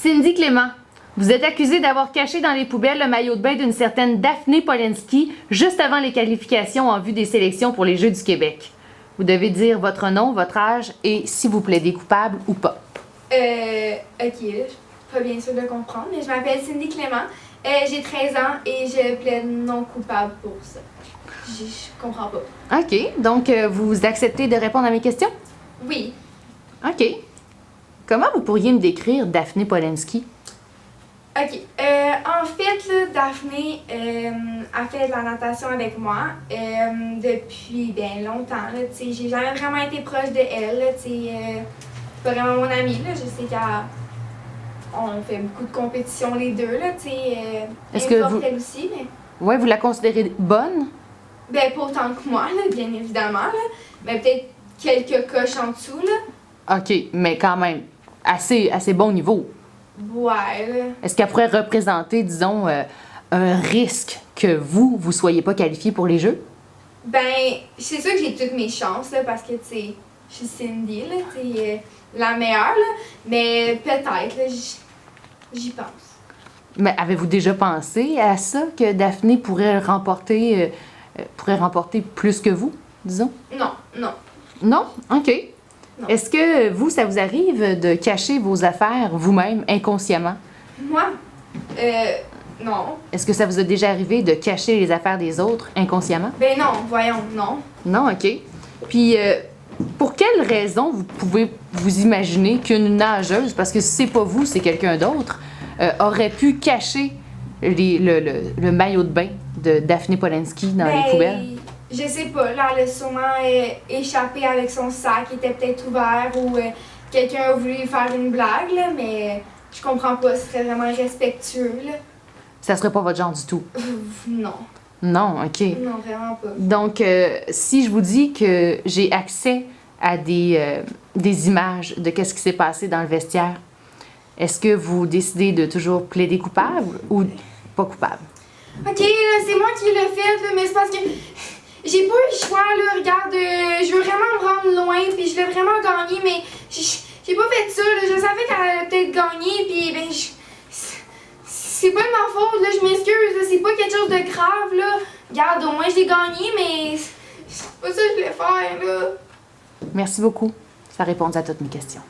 Cindy Clément, vous êtes accusée d'avoir caché dans les poubelles le maillot de bain d'une certaine Daphné Polensky juste avant les qualifications en vue des sélections pour les Jeux du Québec. Vous devez dire votre nom, votre âge et si vous plaidez coupable ou pas. Ok, là, je suis pas bien sûre de comprendre, mais je m'appelle Cindy Clément, j'ai 13 ans et je plaide non coupable pour ça. Je comprends pas. OK, donc vous acceptez de répondre à mes questions? Oui. OK. Comment vous pourriez me décrire Daphné Polensky? Ok, en fait, là, Daphné a fait de la natation avec moi depuis bien longtemps. Là, j'ai jamais vraiment été proche de elle. Là, c'est pas vraiment mon amie. Là, je sais qu'on fait beaucoup de compétitions les deux. Là, Est-ce que vous... elle aussi, mais... Ouais, vous la considérez bonne? Ben, pas autant que moi, là, bien évidemment. Là, mais peut-être quelques coches en dessous. Là. OK, mais quand même, assez bon niveau. Ouais, là. Est-ce qu'elle pourrait représenter, disons, un risque que vous soyez pas qualifié pour les Jeux? Ben, c'est sûr que j'ai toutes mes chances, là, parce que, tu sais, je suis Cindy, là, tu sais, la meilleure, là. Mais peut-être, là, j'y pense. Mais avez-vous déjà pensé à ça, que Daphné pourrait remporter plus que vous, disons? Non, non. Non? OK. Non. Est-ce que vous, ça vous arrive de cacher vos affaires vous-même, inconsciemment? Moi? Non. Est-ce que ça vous a déjà arrivé de cacher les affaires des autres inconsciemment? Ben non, voyons, non. Non, OK. Puis, pour quelle raison vous pouvez vous imaginer qu'une nageuse, parce que si c'est pas vous, c'est quelqu'un d'autre, aurait pu cacher le maillot de bain de Daphné Polensky dans les poubelles? Je sais pas, là, elle a sûrement échappé avec son sac, il était peut-être ouvert ou quelqu'un a voulu lui faire une blague, là, mais je comprends pas, ce serait vraiment irrespectueux, là. Ça serait pas votre genre du tout? Non. Non, OK. Non, vraiment pas. Donc, si je vous dis que j'ai accès à des images de qu'est-ce qui s'est passé dans le vestiaire, est-ce que vous décidez de toujours plaider coupable ou pas coupable? Ok, là, c'est moi qui l'ai fait, là, mais c'est parce que j'ai pas eu le choix, là. Regarde, je veux vraiment me rendre loin, puis je l'ai vraiment gagné, mais j'ai pas fait ça, là. Je savais qu'elle allait peut-être gagner, puis ben, c'est pas de ma faute, là. Je m'excuse, là. C'est pas quelque chose de grave, là. Regarde, au moins je l'ai gagné, mais c'est pas ça que je voulais faire, là. Merci beaucoup. Ça répond à toutes mes questions.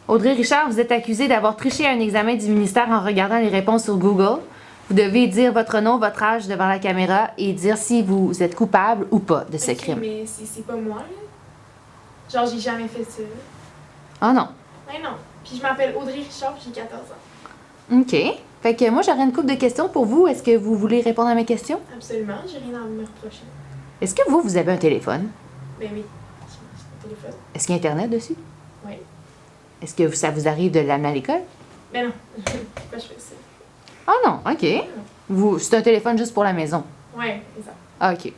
Audrey Richard, vous êtes accusée d'avoir triché à un examen du ministère en regardant les réponses sur Google. Vous devez dire votre nom, votre âge devant la caméra et dire si vous êtes coupable ou pas de ce crime. Mais c'est pas moi, là. Genre, j'ai jamais fait ça. Ah non. Mais non. Puis je m'appelle Audrey Richard, puis j'ai 14 ans. OK. Fait que moi, j'aurais une couple de questions pour vous. Est-ce que vous voulez répondre à mes questions? Absolument, j'ai rien à me reprocher. Est-ce que vous avez un téléphone? Ben oui, j'ai un téléphone. Est-ce qu'il y a Internet dessus? Oui. Est-ce que ça vous arrive de l'amener à l'école? Ben non. Pourquoi je fais ça? Ah non, OK. C'est un téléphone juste pour la maison? Oui, c'est ça. Ah, OK.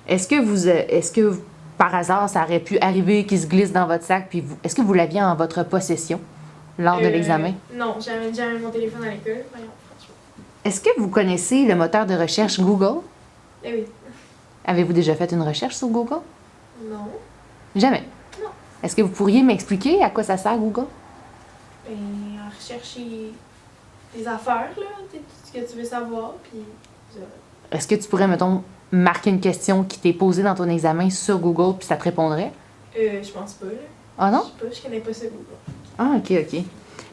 Est-ce que par hasard, ça aurait pu arriver qu'il se glisse dans votre sac, puis est-ce que vous l'aviez en votre possession lors de l'examen? Non, j'amène jamais mon téléphone à l'école. Voyons, franchement. Est-ce que vous connaissez le moteur de recherche Google? Eh oui. Avez-vous déjà fait une recherche sur Google? Non. Jamais. Non. Est-ce que vous pourriez m'expliquer à quoi ça sert Google? Ben, à rechercher des affaires, là, tout ce que tu veux savoir, puis... Est-ce que tu pourrais, mettons, marquer une question qui t'est posée dans ton examen sur Google, puis ça te répondrait? Je pense pas, là. Ah non? Je sais pas, je connais pas ça, Google. Ah, OK.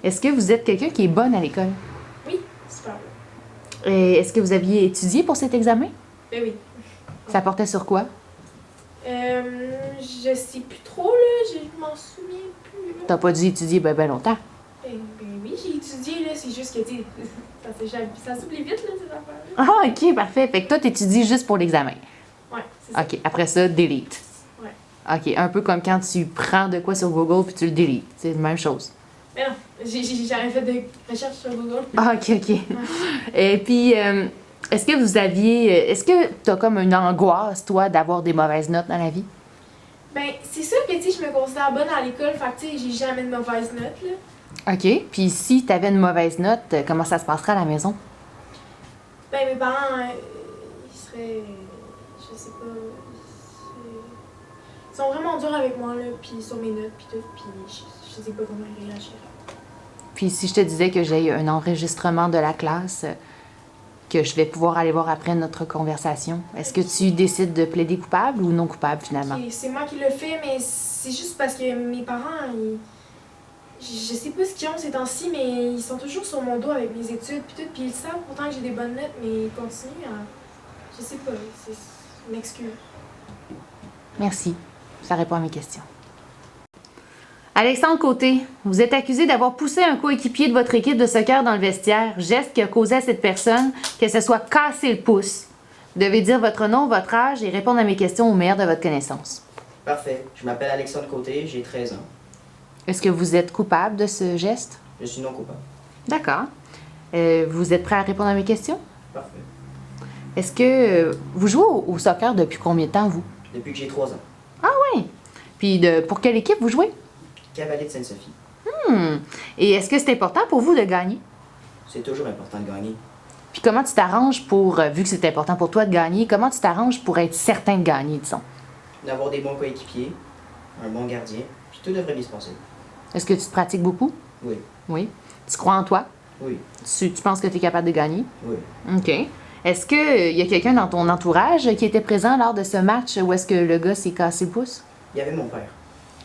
Est-ce que vous êtes quelqu'un qui est bonne à l'école? Oui, super. Et est-ce que vous aviez étudié pour cet examen? Ben oui. Ça portait sur quoi? Je sais plus trop, là, je m'en souviens plus, là. T'as pas dû étudier ben longtemps. Ben oui, j'ai étudié, là, c'est juste que, tu sais, ça s'oublie vite, là, ces affaires-là. Ah, OK, parfait. Fait que toi, t'étudies juste pour l'examen. Ouais, c'est ça. OK, après ça, delete. Ouais. OK, un peu comme quand tu prends de quoi sur Google puis tu le deletes. C'est la même chose. Mais non, j'ai jamais fait de recherche sur Google. Ah, OK. Et puis, est-ce que t'as comme une angoisse, toi, d'avoir des mauvaises notes dans la vie? Ben, c'est sûr que, tu sais, je me considère bonne à l'école, fait que, tu sais, j'ai jamais de mauvaises notes, là. OK. Puis si t'avais une mauvaise note, comment ça se passerait à la maison? Ben, mes parents, ils seraient, je sais pas, ils sont vraiment durs avec moi, là, puis sur mes notes, puis tout, puis je sais pas comment réagir. Puis si je te disais que j'ai un enregistrement de la classe que je vais pouvoir aller voir après notre conversation, est-ce que tu décides de plaider coupable ou non coupable finalement? Ok, c'est moi qui le fais, mais c'est juste parce que mes parents, je sais pas ce qu'ils ont ces temps-ci, mais ils sont toujours sur mon dos avec mes études puis tout, puis ils savent pourtant que j'ai des bonnes notes, mais ils continuent à... Je sais pas, c'est une excuse. Merci. Ça répond à mes questions. Alexandre Côté, vous êtes accusé d'avoir poussé un coéquipier de votre équipe de soccer dans le vestiaire, geste qui a causé à cette personne que ce soit cassé le pouce. Vous devez dire votre nom, votre âge et répondre à mes questions au meilleur de votre connaissance. Parfait. Je m'appelle Alexandre Côté, j'ai 13 ans. Est-ce que vous êtes coupable de ce geste? Je suis non coupable. D'accord. Vous êtes prêt à répondre à mes questions? Parfait. Est-ce que vous jouez au soccer depuis combien de temps, vous? Depuis que j'ai 3 ans. Puis pour quelle équipe vous jouez? Cavalier de Sainte-Sophie. Et est-ce que c'est important pour vous de gagner? C'est toujours important de gagner. Puis comment tu t'arranges pour, vu que c'est important pour toi de gagner, comment tu t'arranges pour être certain de gagner, disons? D'avoir des bons coéquipiers, un bon gardien, puis tout devrait bien se passer. Est-ce que tu te pratiques beaucoup? Oui. Oui. Tu crois en toi? Oui. Tu penses que tu es capable de gagner? Oui. OK. Est-ce qu'il y a quelqu'un dans ton entourage qui était présent lors de ce match où est-ce que le gars s'est cassé le pouce? Il y avait mon père.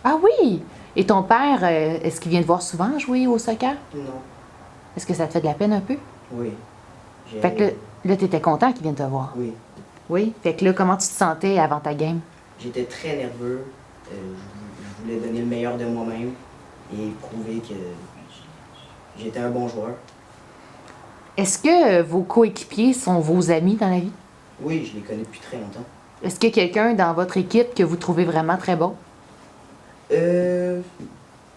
Ah oui! Et ton père, est-ce qu'il vient te voir souvent jouer au soccer? Non. Est-ce que ça te fait de la peine un peu? Oui. Fait que là, t'étais content qu'il vienne te voir? Oui. Oui? Fait que là, comment tu te sentais avant ta game? J'étais très nerveux. Je voulais donner le meilleur de moi-même et prouver que j'étais un bon joueur. Est-ce que vos coéquipiers sont vos amis dans la vie? Oui, je les connais depuis très longtemps. Est-ce qu'il y a quelqu'un dans votre équipe que vous trouvez vraiment très bon?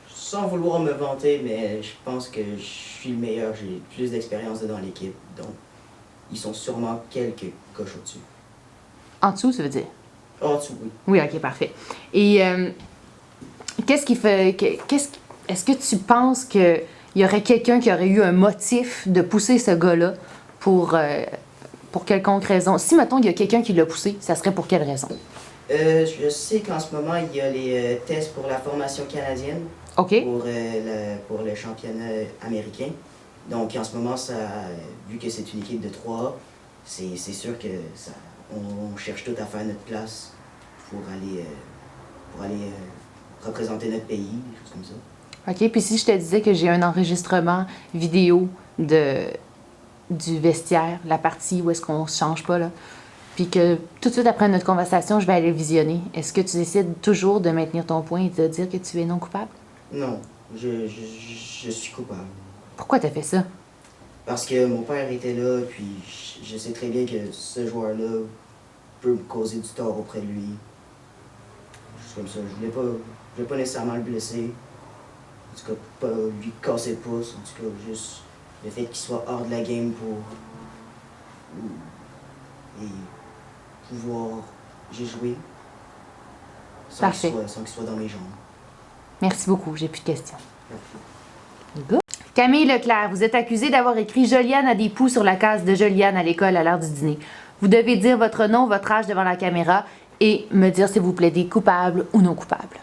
Sans vouloir me vanter, mais je pense que je suis le meilleur. J'ai plus d'expérience dans l'équipe, donc ils sont sûrement quelques coches au-dessus. En dessous, ça veut dire? En dessous, oui. Oui, ok, parfait. Et qu'est-ce qui fait. Est-ce que tu penses qu'il y aurait quelqu'un qui aurait eu un motif de pousser ce gars-là pour quelconque raison? Si, mettons, il y a quelqu'un qui l'a poussé, ça serait pour quelle raison? Je sais qu'en ce moment, il y a les tests pour la formation canadienne, OK. pour le championnat américain. Donc en ce moment, vu que c'est une équipe de 3A, c'est sûr que on cherche tout à faire notre place pour aller représenter notre pays, des choses comme ça. OK. Puis si je te disais que j'ai un enregistrement vidéo du vestiaire, la partie où est-ce qu'on se change pas, là, puis que tout de suite après notre conversation, je vais aller le visionner, est-ce que tu décides toujours de maintenir ton point et de dire que tu es non coupable? Non, je suis coupable. Pourquoi t'as fait ça? Parce que mon père était là, puis je sais très bien que ce joueur-là peut me causer du tort auprès de lui. Juste comme ça. Je voulais pas nécessairement le blesser. En tout cas, pas lui casser le pouce. En tout cas, juste le fait qu'il soit hors de la game et pouvoir jouer sans Parfait. qu'il soit dans mes jambes. Merci beaucoup, j'ai plus de questions. Good. Camille Leclerc, vous êtes accusée d'avoir écrit Joliane a des poux sur la case de Joliane à l'école à l'heure du dîner. Vous devez dire votre nom, votre âge devant la caméra et me dire si vous plaidez coupable ou non coupable.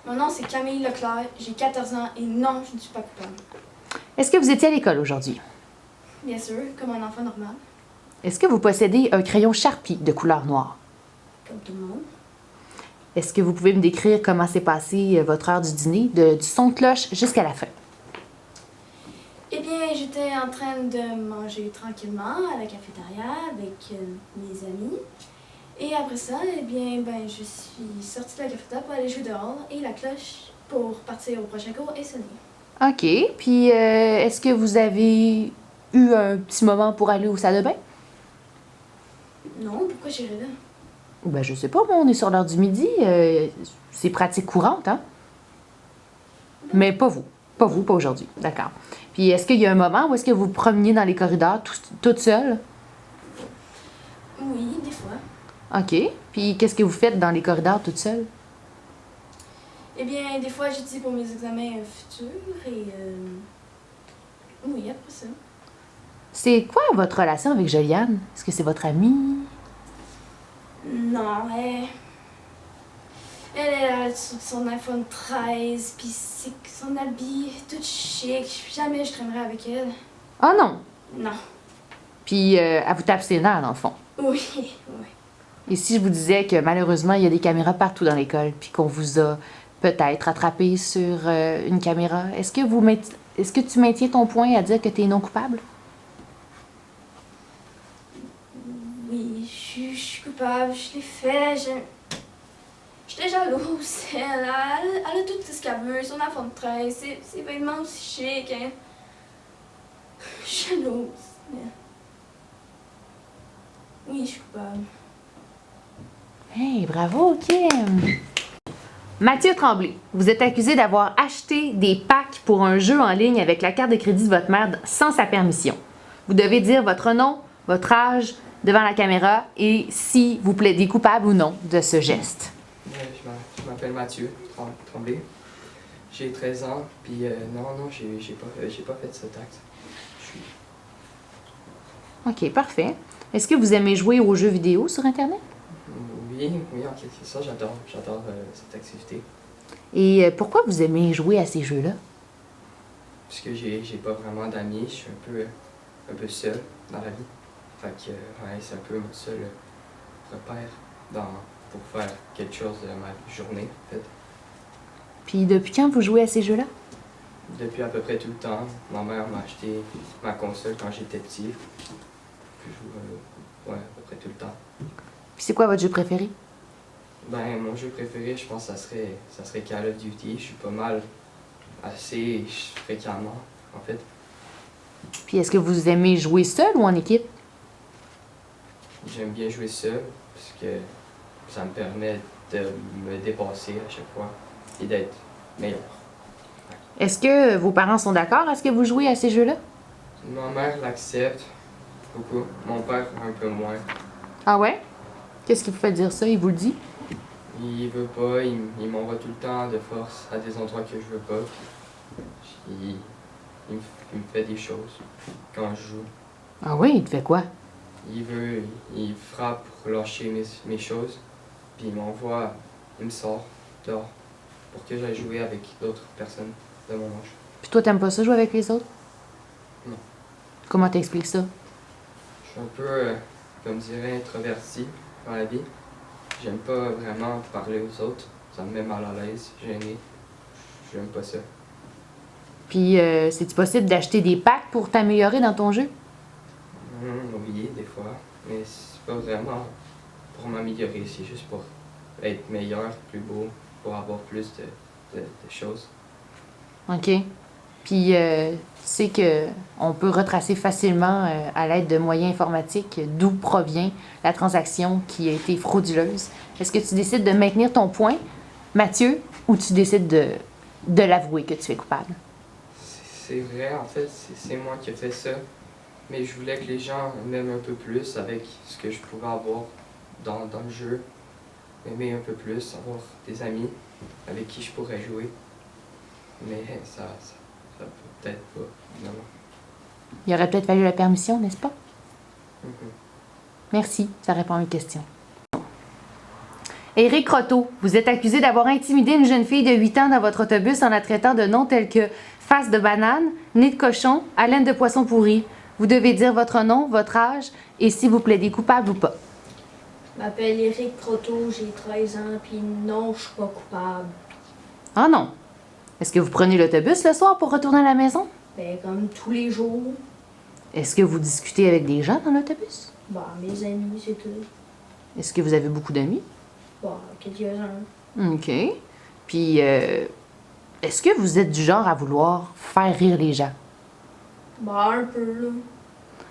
Mon nom, c'est Camille Leclerc, j'ai 14 ans et non, je ne suis pas coupable. Est-ce que vous étiez à l'école aujourd'hui? Bien sûr, comme un enfant normal, Est-ce que vous possédez un crayon Sharpie de couleur noire? comme tout le monde. Est-ce que vous pouvez me décrire comment s'est passé votre heure du dîner, du son de cloche jusqu'à la fin? Eh bien, j'étais en train de manger tranquillement à la cafétéria avec mes amis. Et après ça, eh bien, je suis sortie de la cafétéria pour aller jouer dehors et la cloche pour partir au prochain cours est sonnée. OK. Puis, est-ce que vous avez eu un petit moment pour aller au salle de bain? Non, pourquoi j'irais là? Ben, je sais pas, moi, on est sur l'heure du midi. C'est pratique courante, hein? Mais pas vous. Pas vous, pas aujourd'hui. D'accord. Puis, est-ce qu'il y a un moment où est-ce que vous vous promeniez dans les corridors toute seule? Oui, des fois. OK. Puis, qu'est-ce que vous faites dans les corridors toute seule? Eh bien, des fois, j'étudie pour mes examens futurs et... Oui, après ça. C'est quoi votre relation avec Joliane? Est-ce que c'est votre amie? Non, Elle a son iPhone 13, puis c'est son habit tout chic. Jamais je traînerais avec elle. Ah non! Non. Puis elle vous tape ses nerfs, dans le fond. Oui, oui. Et si je vous disais que malheureusement, il y a des caméras partout dans l'école, puis qu'on vous a peut-être attrapé sur une caméra, est-ce que tu maintiens ton point à dire que tu es non coupable? Oui, je suis coupable, je l'ai fait, j'étais jalouse. Elle a tout ce qu'elle veut, son iPhone 13, ses vêtements aussi chics. Hein. Je suis jalouse. Mais... oui, je suis coupable. Hey, bravo, Kim! Mathieu Tremblay, vous êtes accusé d'avoir acheté des packs pour un jeu en ligne avec la carte de crédit de votre mère sans sa permission. Vous devez dire votre nom, votre âge devant la caméra et si vous plaidez coupable ou non de ce geste. Je m'appelle Mathieu Tremblay. J'ai 13 ans, puis non, j'ai pas fait cet acte. OK, parfait. Est-ce que vous aimez jouer aux jeux vidéo sur Internet? Oui, en quelque sorte, j'adore cette activité. Et pourquoi vous aimez jouer à ces jeux-là? Parce que j'ai pas vraiment d'amis, je suis un peu seul dans la vie. Fait que ouais, c'est un peu mon seul repère pour faire quelque chose de ma journée, en fait. Puis depuis quand vous jouez à ces jeux-là? Depuis à peu près tout le temps. Ma mère m'a acheté ma console quand j'étais petit. Je joue à peu près tout le temps. Puis c'est quoi votre jeu préféré? Ben, mon jeu préféré, je pense que ça serait Call of Duty. Je suis pas mal assez fréquemment, en fait. Puis est-ce que vous aimez jouer seul ou en équipe? J'aime bien jouer seul parce que ça me permet de me dépasser à chaque fois et d'être meilleur. Est-ce que vos parents sont d'accord à ce que vous jouez à ces jeux-là? Ma mère l'accepte beaucoup, mon père un peu moins. Ah ouais? Qu'est-ce qui vous fait dire ça? Il vous le dit? Il veut pas, il m'envoie tout le temps de force à des endroits que je veux pas. Puis il me fait des choses quand je joue. Ah oui, il te fait quoi? Il frappe pour lâcher mes choses, puis il me sort dehors pour que j'aille jouer avec d'autres personnes de mon âge. Puis toi, t'aimes pas ça jouer avec les autres? Non. Comment t'expliques ça? Je suis un peu, comme dirait, introverti dans la vie. J'aime pas vraiment parler aux autres. Ça me met mal à l'aise, gêné. J'aime pas ça. Puis, c'est-tu possible d'acheter des packs pour t'améliorer dans ton jeu? Oui, des fois. Mais c'est pas vraiment pour m'améliorer, c'est juste pour être meilleur, plus beau, pour avoir plus de choses. OK. Puis, tu sais qu'on peut retracer facilement, à l'aide de moyens informatiques, d'où provient la transaction qui a été frauduleuse. Est-ce que tu décides de maintenir ton point, Mathieu, ou tu décides de l'avouer que tu es coupable? C'est vrai, en fait, c'est moi qui ai fait ça. Mais je voulais que les gens m'aiment un peu plus avec ce que je pouvais avoir dans le jeu. M'aimer un peu plus, avoir des amis avec qui je pourrais jouer. Mais ça peut peut-être pas, finalement. Il aurait peut-être fallu la permission, n'est-ce pas? Mhm. Merci, ça répond à mes questions. Éric Croteau, vous êtes accusé d'avoir intimidé une jeune fille de 8 ans dans votre autobus en la traitant de noms tels que face de banane, nez de cochon, haleine de poisson pourri. Vous devez dire votre nom, votre âge et si vous plaidez coupable ou pas. Je m'appelle Éric Croteau, j'ai 13 ans, puis non, je suis pas coupable. Ah non. Est-ce que vous prenez l'autobus le soir pour retourner à la maison? Ben, comme tous les jours, Est-ce que vous discutez avec des gens dans l'autobus? ben, mes amis, c'est tout. Est-ce que vous avez beaucoup d'amis? Bon, quelques-uns. OK. Puis, est-ce que vous êtes du genre à vouloir faire rire les gens? Ben, un peu, là.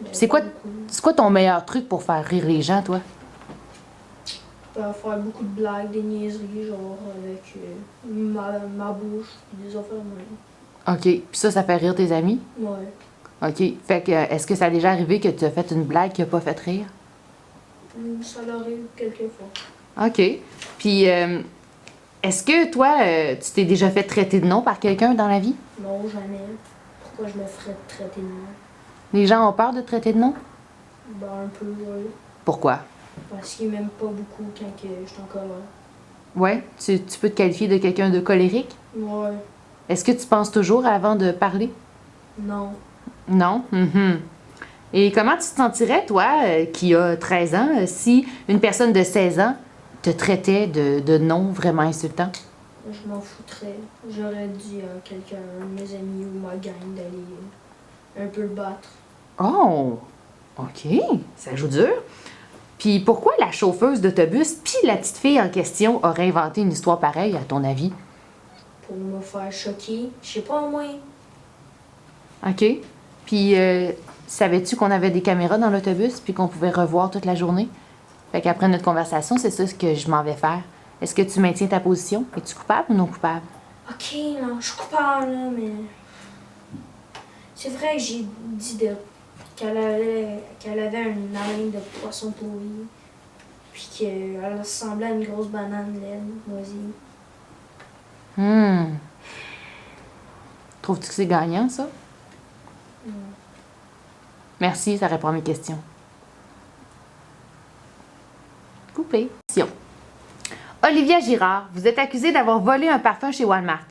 Ben, C'est pas quoi, beaucoup. c'est quoi ton meilleur truc pour faire rire les gens, toi? Ben, faire beaucoup de blagues, des niaiseries, genre avec ma bouche, puis des affaires de même. OK. Puis ça fait rire tes amis? Ouais. OK. Fait que, est-ce que ça a déjà arrivé que tu as fait une blague qui a pas fait rire? Ça l'arrive quelquefois. OK. Puis, est-ce que toi, tu t'es déjà fait traiter de nom par quelqu'un dans la vie? Non, jamais. Pourquoi je me ferais traiter de nom? Les gens ont peur de te traiter de nom? Ben, un peu, ouais. Pourquoi? Parce qu'ils m'aiment pas beaucoup quand que je suis en colère. Ouais, tu peux te qualifier de quelqu'un de colérique? Ouais. Est-ce que tu penses toujours avant de parler? Non. Non? Mhm. Et comment tu te sentirais, toi, qui a 13 ans, si une personne de 16 ans te traitait de noms vraiment insultants? Je m'en foutrais. J'aurais dit à quelqu'un, un de mes amis ou ma gang, d'aller un peu le battre. Oh! OK, ça joue dur. Puis pourquoi la chauffeuse d'autobus puis la petite fille en question aurait inventé une histoire pareille, à ton avis? Pour me faire choquer. Je sais pas, moi. OK. Puis, savais-tu qu'on avait des caméras dans l'autobus puis qu'on pouvait revoir toute la journée? Fait qu'après notre conversation, c'est ça ce que je m'en vais faire. Est-ce que tu maintiens ta position? Es-tu coupable ou non coupable? Ok, non, je suis coupable, là, mais. C'est vrai que j'ai dit qu'elle avait une haleine de poisson pourri. Puis qu'elle ressemblait à une grosse banane laide, moisie. Trouves-tu que c'est gagnant, ça? Merci, ça répond à mes questions. Coupé. Olivia Girard, vous êtes accusée d'avoir volé un parfum chez Walmart.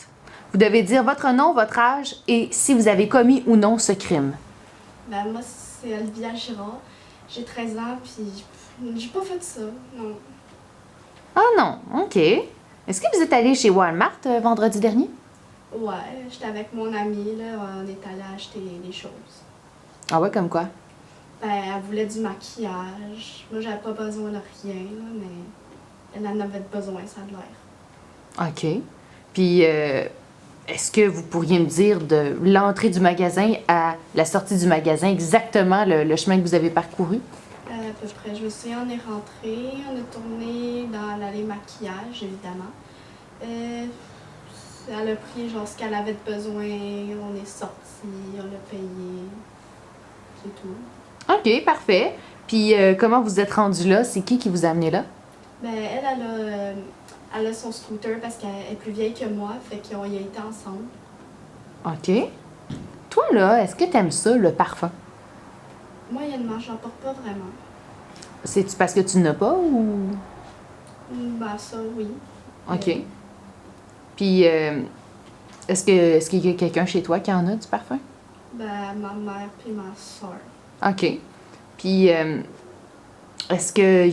Vous devez dire votre nom, votre âge et si vous avez commis ou non ce crime. Ben, moi, c'est Olivia Girard. J'ai 13 ans, puis j'ai pas fait ça, non. Ah non, OK. Est-ce que vous êtes allé chez Walmart vendredi dernier? Ouais, j'étais avec mon amie, là, on est allé acheter des choses. Ah ouais, comme quoi? Ben, elle voulait du maquillage. Moi, j'avais pas besoin de rien, là, mais elle en avait besoin, ça a l'air. OK. Puis, est-ce que vous pourriez me dire de l'entrée du magasin à la sortie du magasin exactement le chemin que vous avez parcouru? À peu près. Je me souviens, on est rentré, on a tourné dans l'allée maquillage, évidemment. Elle a pris genre ce qu'elle avait de besoin, on est sorti, on l'a payé. C'est tout. OK, parfait. Puis, comment vous êtes rendu là? C'est qui vous a amené là? Ben, elle a son scooter parce qu'elle est plus vieille que moi, fait qu'on y a été ensemble. OK. Toi, là, est-ce que t'aimes ça, le parfum? Moyennement, j'en porte pas vraiment. C'est-tu parce que tu n'as pas ou... Ben, ça, oui. OK. Puis, est-ce qu'il y a quelqu'un chez toi qui en a du parfum? Ben, ma mère puis ma soeur. OK. Puis, est-ce que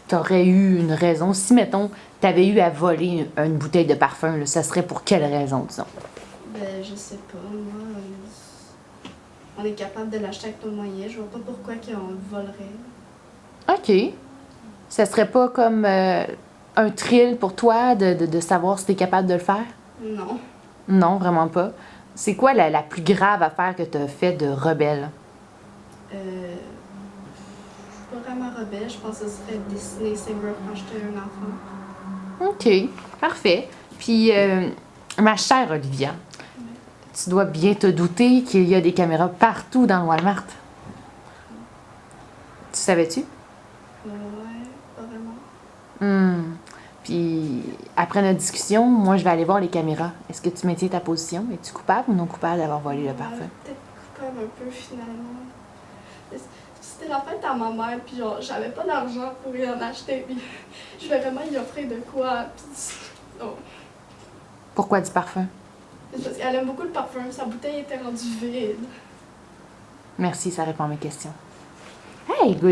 t'aurais eu une raison? Si, mettons, t'avais eu à voler une bouteille de parfum, là, ça serait pour quelle raison, disons? Ben, je sais pas, moi. On est capable de l'acheter avec nos moyens. Je vois pas pourquoi qu'on le volerait. OK. Ça serait pas comme un thrill pour toi de savoir si t'es capable de le faire? Non. Non, vraiment pas. C'est quoi la plus grave affaire que t'as fait de rebelle? Je suis pas vraiment rebelle. Je pense que ce serait Disney Saver quand j'étais un enfant. OK, parfait. Puis, ma chère Olivia, tu dois bien te douter qu'il y a des caméras partout dans le Walmart. Tu savais-tu? Ouais, pas vraiment. Puis, après notre discussion, moi, je vais aller voir les caméras. Est-ce que tu maintiens ta position? Es-tu coupable ou non coupable d'avoir volé le parfum? Peut-être coupable un peu finalement. C'était la fête à ma mère, puis genre, j'avais pas d'argent pour y en acheter, puis je vais vraiment y offrir de quoi, puis non. Pourquoi du parfum? C'est parce qu'elle aime beaucoup le parfum, sa bouteille était rendue vide. Merci, ça répond à mes questions. Hey, good.